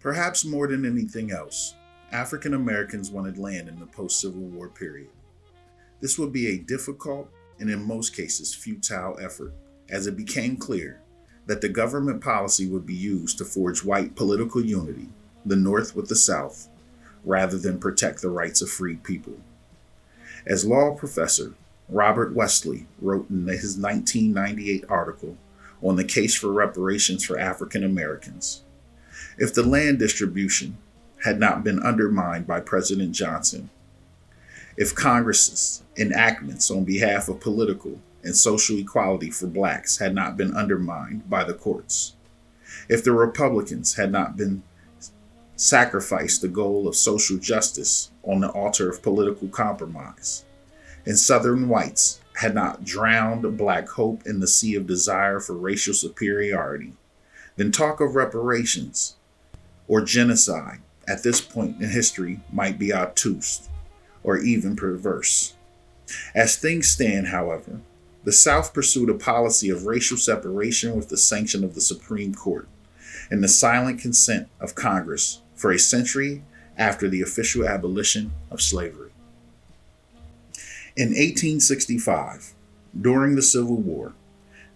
Perhaps more than anything else, African Americans wanted land in the post-Civil War period. This would be a difficult and in most cases futile effort, as it became clear that the government policy would be used to forge white political unity, the North with the South, rather than protect the rights of freed people. As law professor Robert Wesley wrote in his 1998 article on the case for reparations for African Americans, if the land distribution had not been undermined by President Johnson, if Congress's enactments on behalf of political and social equality for blacks had not been undermined by the courts, if the Republicans had not been sacrificed the goal of social justice on the altar of political compromise, and Southern whites had not drowned black hope in the sea of desire for racial superiority, then talk of reparations or genocide at this point in history might be obtuse or even perverse. As things stand, however, the South pursued a policy of racial separation with the sanction of the Supreme Court and the silent consent of Congress for a century after the official abolition of slavery. In 1865, during the Civil War,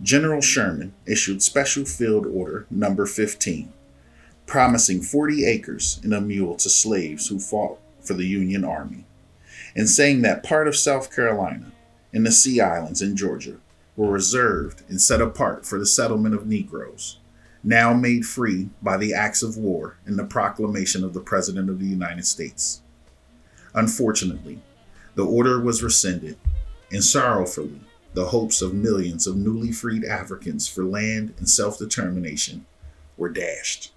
General Sherman issued Special Field Order Number 15, promising 40 acres and a mule to slaves who fought for the Union Army, and saying that part of South Carolina and the Sea Islands in Georgia were reserved and set apart for the settlement of Negroes, now made free by the acts of war and the proclamation of the President of the United States. Unfortunately, the order was rescinded, and sorrowfully, the hopes of millions of newly freed Africans for land and self-determination were dashed.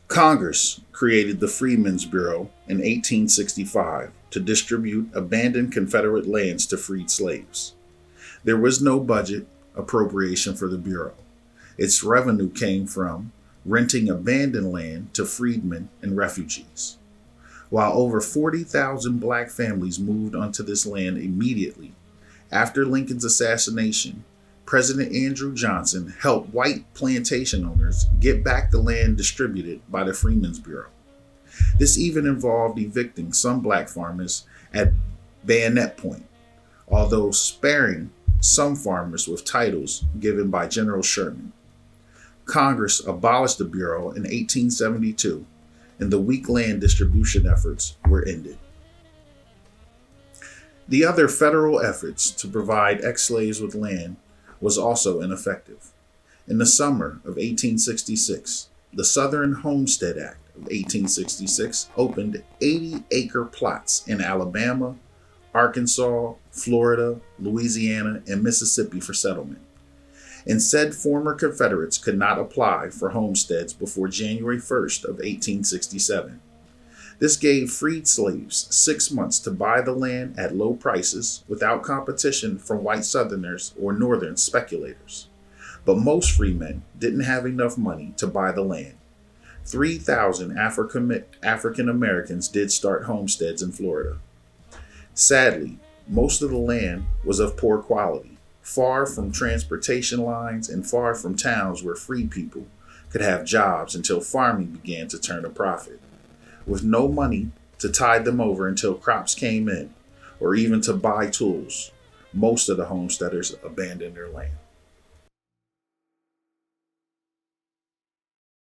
Congress created the Freedmen's Bureau in 1865 to distribute abandoned Confederate lands to freed slaves. There was no budget appropriation for the Bureau. Its revenue came from renting abandoned land to freedmen and refugees. While over 40,000 black families moved onto this land immediately after Lincoln's assassination, President Andrew Johnson helped white plantation owners get back the land distributed by the Freedmen's Bureau. This even involved evicting some black farmers at bayonet point, although sparing some farmers with titles given by General Sherman. Congress abolished the Bureau in 1872, and the weak land distribution efforts were ended. The other federal efforts to provide ex-slaves with land was also ineffective. In the summer of 1866, the Southern Homestead Act of 1866 opened 80-acre plots in Alabama, Arkansas, Florida, Louisiana, and Mississippi for settlement, and said former Confederates could not apply for homesteads before January 1st of 1867. This gave freed slaves 6 months to buy the land at low prices without competition from white Southerners or Northern speculators. But most freemen didn't have enough money to buy the land. 3,000 African Americans did start homesteads in Florida. Sadly, most of the land was of poor quality, far from transportation lines and far from towns where free people could have jobs until farming began to turn a profit. With no money to tide them over until crops came in, or even to buy tools, most of the homesteaders abandoned their land.